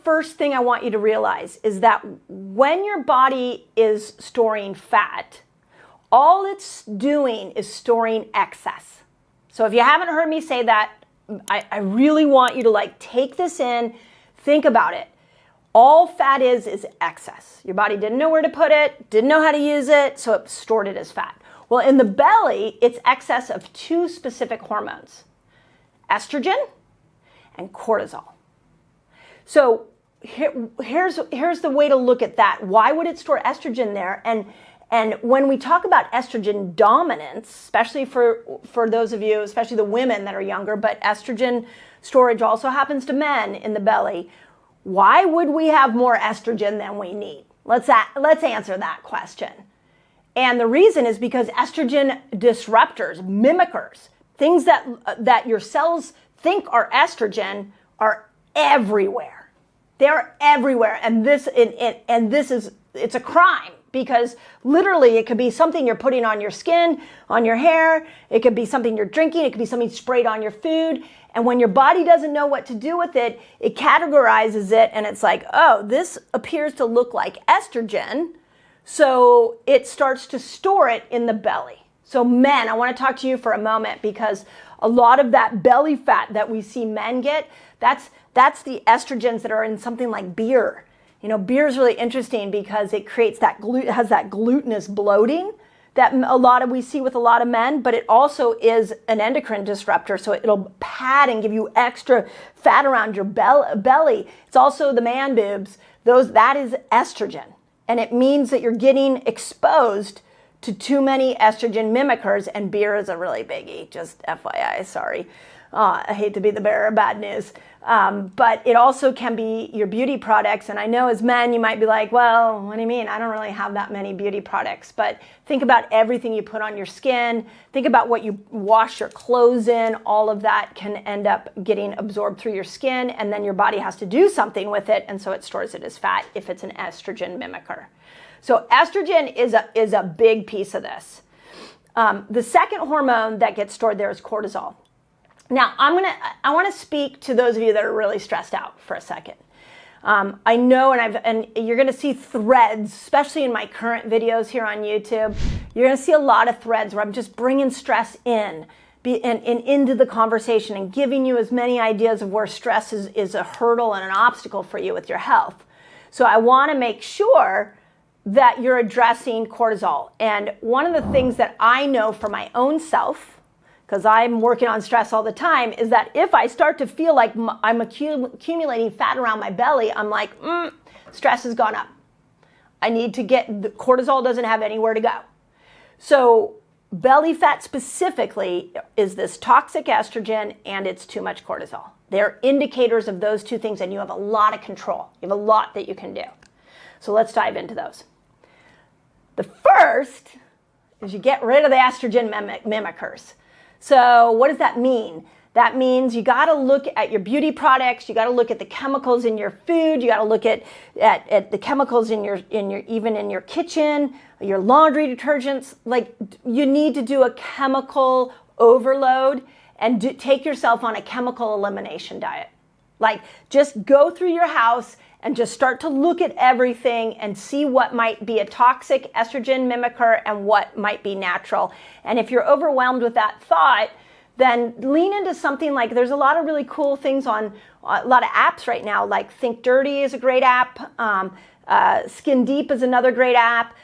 first thing I want you to realize is that when your body is storing fat, all it's doing is storing excess. So if you haven't heard me say that, I really want you to take this in, think about it. All fat is excess. Your body didn't know where to put it, didn't know how to use it, so it stored it as fat. Well, in the belly, it's excess of two specific hormones, estrogen and cortisol. So here's the way to look at that. Why would it store estrogen there? And when we talk about estrogen dominance, especially for those of you, especially the women that are younger, but estrogen storage also happens to men in the belly. Why would we have more estrogen than we need? Let's answer that question. And the reason is because estrogen disruptors, mimickers, things that your cells think are estrogen are everywhere. They're everywhere. And it's a crime, because literally it could be something you're putting on your skin, on your hair. It could be something you're drinking. It could be something sprayed on your food. And when your body doesn't know what to do with it, it categorizes it, and it's like, oh, this appears to look like estrogen. So it starts to store it in the belly. So men, I want to talk to you for a moment, because a lot of that belly fat that we see men get, that's the estrogens that are in something like beer. Beer is really interesting because it creates has that glutinous bloating that we see with a lot of men, but it also is an endocrine disruptor, so it'll pad and give you extra fat around your belly. It's also the man boobs. That is estrogen, and it means that you're getting exposed to too many estrogen mimickers, and beer is a really biggie, just FYI, sorry. I hate to be the bearer of bad news. But it also can be your beauty products. And I know as men, you might be like, well, what do you mean? I don't really have that many beauty products. But think about everything you put on your skin. Think about what you wash your clothes in. All of that can end up getting absorbed through your skin. And then your body has to do something with it. And so it stores it as fat if it's an estrogen mimicker. So estrogen is a big piece of this. The second hormone that gets stored there is cortisol. Now, I want to speak to those of you that are really stressed out for a second. I know, and you're going to see threads, especially in my current videos here on YouTube. You're going to see a lot of threads where I'm just bringing stress in and into the conversation and giving you as many ideas of where stress is a hurdle and an obstacle for you with your health. So I want to make sure that you're addressing cortisol. And one of the things that I know for my own self, because I'm working on stress all the time, is that if I start to feel like I'm accumulating fat around my belly, I'm like, stress has gone up. I need to the cortisol doesn't have anywhere to go. So belly fat specifically is this toxic estrogen, and it's too much cortisol. They're indicators of those two things, and you have a lot of control. You have a lot that you can do. So let's dive into those. The first is you get rid of the estrogen mimickers. So what does that mean? That means you got to look at your beauty products. You got to look at the chemicals in your food. You got to look at the chemicals in your even in your kitchen, your laundry detergents. Like, you need to do a chemical overload and take yourself on a chemical elimination diet. Like, just go through your house and just start to look at everything and see what might be a toxic estrogen mimicker and what might be natural. And if you're overwhelmed with that thought, then lean into something like, there's a lot of really cool things on a lot of apps right now, like Think Dirty is a great app, Skin Deep is another great app,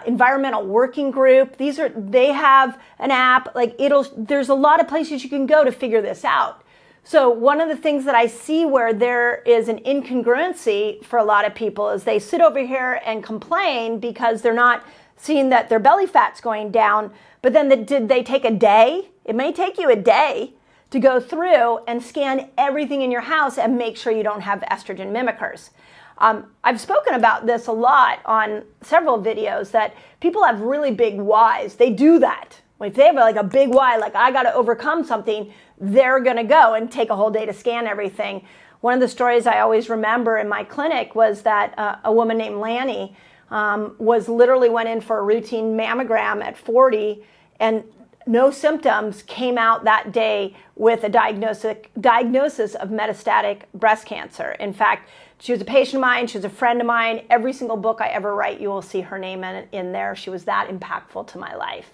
Environmental Working Group. They have an app, there's a lot of places you can go to figure this out. So one of the things that I see where there is an incongruency for a lot of people is they sit over here and complain because they're not seeing that their belly fat's going down, but then did they take a day? It may take you a day to go through and scan everything in your house and make sure you don't have estrogen mimickers. I've spoken about this a lot on several videos, that people have really big whys. They do that. If they have a big why, like I got to overcome something, they're going to go and take a whole day to scan everything. One of the stories I always remember in my clinic was that a woman named Lanny went in for a routine mammogram at 40, and no symptoms, came out that day with a diagnosis of metastatic breast cancer. In fact, she was a patient of mine. She was a friend of mine. Every single book I ever write, you will see her name in there. She was that impactful to my life.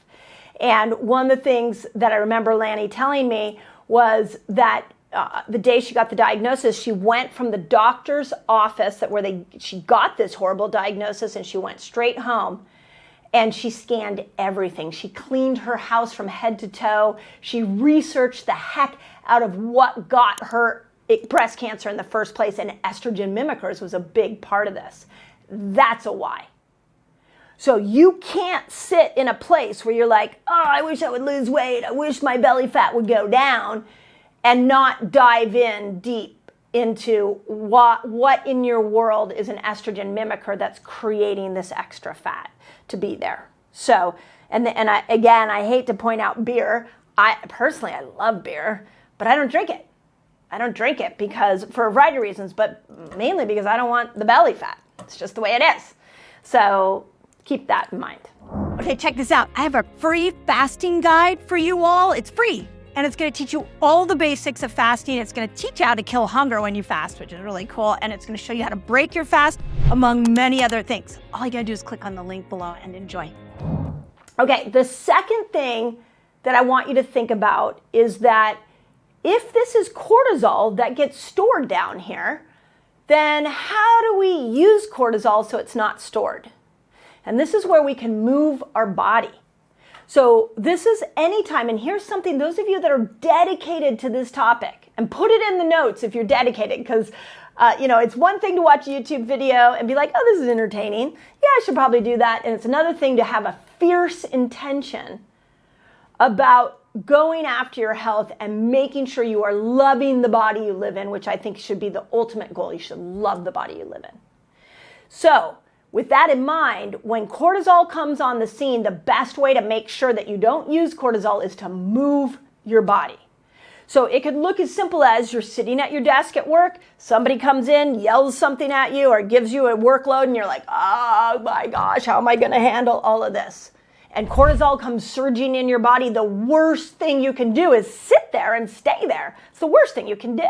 And one of the things that I remember Lanny telling me was that the day she got the diagnosis, she went from the doctor's office she got this horrible diagnosis, and she went straight home. And she scanned everything. She cleaned her house from head to toe. She researched the heck out of what got her breast cancer in the first place. And estrogen mimickers was a big part of this. That's a why. So you can't sit in a place where you're like, oh, I wish I would lose weight. I wish my belly fat would go down, and not dive in deep into what in your world is an estrogen mimicker that's creating this extra fat to be there. So, I hate to point out beer. I love beer, but I don't drink it. I don't drink it because for a variety of reasons, but mainly because I don't want the belly fat. It's just the way it is. So keep that in mind. Okay, check this out. I have a free fasting guide for you all. It's free. And it's going to teach you all the basics of fasting. It's going to teach you how to kill hunger when you fast, which is really cool. And it's going to show you how to break your fast, among many other things. All you got to do is click on the link below and enjoy. Okay, the second thing that I want you to think about is that if this is cortisol that gets stored down here, then how do we use cortisol so it's not stored? And this is where we can move our body. So this is anytime, and here's something, those of you that are dedicated to this topic, and put it in the notes if you're dedicated, because it's one thing to watch a YouTube video and be like, oh, this is entertaining. Yeah, I should probably do that. And it's another thing to have a fierce intention about going after your health and making sure you are loving the body you live in, which I think should be the ultimate goal. You should love the body you live in. So with that in mind, when cortisol comes on the scene, the best way to make sure that you don't use cortisol is to move your body. So it could look as simple as you're sitting at your desk at work, somebody comes in, yells something at you, or gives you a workload, and you're like, oh my gosh, how am I going to handle all of this? And cortisol comes surging in your body. The worst thing you can do is sit there and stay there. It's the worst thing you can do.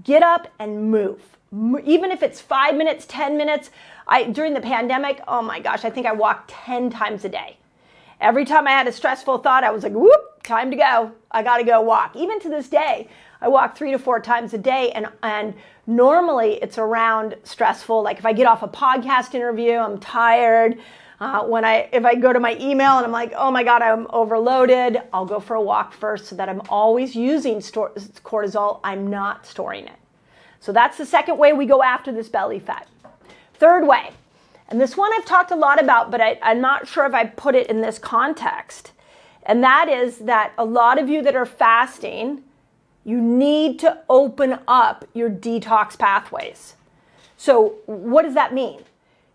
Get up and move. Even if it's 5 minutes, 10 minutes. During the pandemic, oh my gosh, I think I walked 10 times a day. Every time I had a stressful thought, I was like, whoop, time to go. I got to go walk. Even to this day, I walk 3 to 4 times a day. And normally it's around stressful. Like if I get off a podcast interview, I'm tired. If I go to my email and I'm like, oh my God, I'm overloaded, I'll go for a walk first so that I'm always using cortisol. I'm not storing it. So that's the second way we go after this belly fat. Third way, and this one I've talked a lot about, but I'm not sure if I put it in this context. And that is that a lot of you that are fasting, you need to open up your detox pathways. So what does that mean?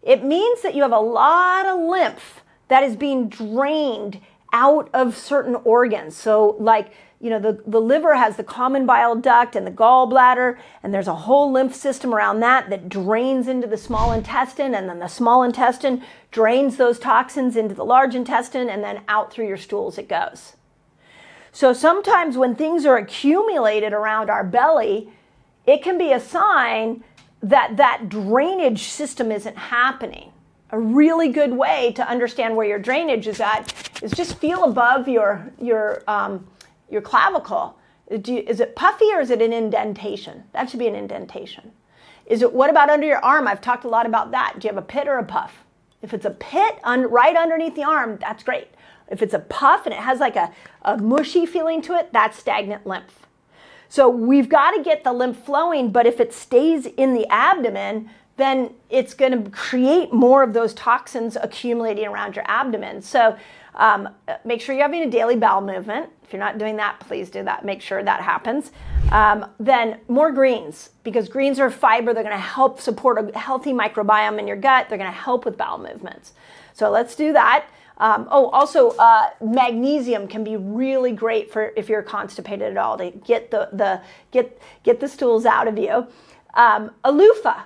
It means that you have a lot of lymph that is being drained out of certain organs. So like, the liver has the common bile duct and the gallbladder, and there's a whole lymph system around that drains into the small intestine, and then the small intestine drains those toxins into the large intestine, and then out through your stools it goes. So sometimes when things are accumulated around our belly, it can be a sign that drainage system isn't happening. A really good way to understand where your drainage is at is just feel above your clavicle. Is it puffy or is it an indentation? That should be an indentation. What about under your arm? I've talked a lot about that. Do you have a pit or a puff? If it's a pit right underneath the arm, that's great. If it's a puff and it has like a mushy feeling to it, that's stagnant lymph. So we've got to get the lymph flowing, but if it stays in the abdomen, then it's going to create more of those toxins accumulating around your abdomen. So make sure you're having a daily bowel movement. If you're not doing that, please do that. Make sure that happens. Then more greens, because greens are fiber. They're going to help support a healthy microbiome in your gut. They're going to help with bowel movements. So let's do that. Also, magnesium can be really great for if you're constipated at all to get the stools out of you. A loofah.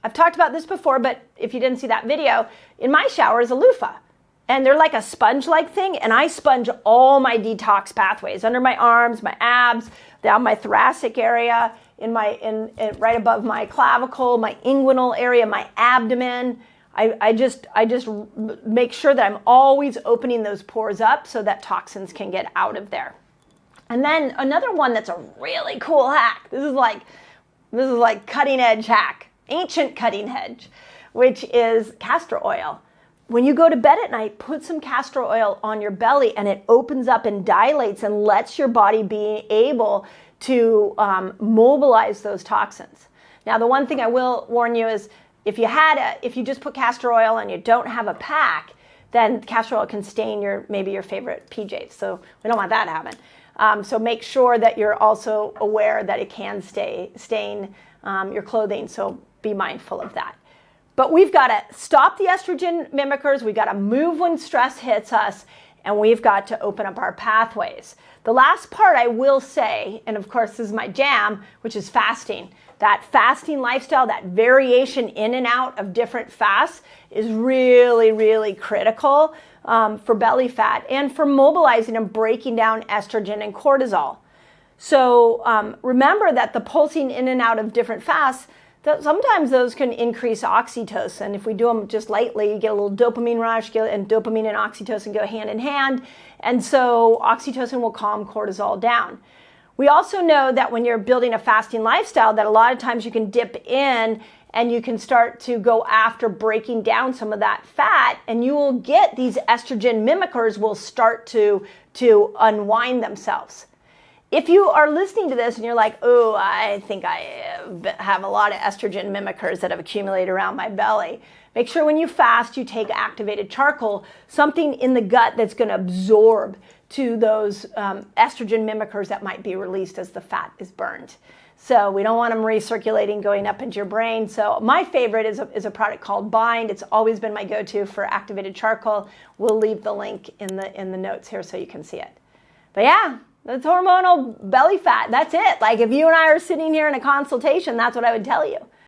I've talked about this before, but if you didn't see that video, in my shower is a loofah. and they're like a sponge-like thing, and I sponge all my detox pathways under my arms, my abs, down my thoracic area, in right above my clavicle, my inguinal area, my abdomen. I just make sure that I'm always opening those pores up so that toxins can get out of there. And then another one that's a really cool hack. This is like cutting edge hack, ancient cutting edge, which is castor oil. When you go to bed at night, put some castor oil on your belly, and it opens up and dilates and lets your body be able to mobilize those toxins. Now, the one thing I will warn you is if you just put castor oil and you don't have a pack, then castor oil can stain maybe your favorite PJs. So we don't want that to happen. So make sure that you're also aware that it can stain your clothing. So be mindful of that. But we've got to stop the estrogen mimickers. We've got to move when stress hits us, and we've got to open up our pathways. The last part I will say, and of course this is my jam, which is fasting. That fasting lifestyle, that variation in and out of different fasts is really, really critical for belly fat and for mobilizing and breaking down estrogen and cortisol. So remember that the pulsing in and out of different fasts, sometimes those can increase oxytocin. If we do them just lightly, you get a little dopamine rush, and dopamine and oxytocin go hand in hand. And so oxytocin will calm cortisol down. We also know that when you're building a fasting lifestyle, that a lot of times you can dip in and you can start to go after breaking down some of that fat, and you will get these estrogen mimickers will start to unwind themselves. If you are listening to this and you're like, oh, I think I have a lot of estrogen mimickers that have accumulated around my belly, make sure when you fast, you take activated charcoal, something in the gut that's going to absorb to those estrogen mimickers that might be released as the fat is burned. So we don't want them recirculating, going up into your brain. So my favorite is a product called Bind. It's always been my go-to for activated charcoal. We'll leave the link in the notes here so you can see it. But yeah, that's hormonal belly fat. That's it. Like if you and I are sitting here in a consultation, that's what I would tell you.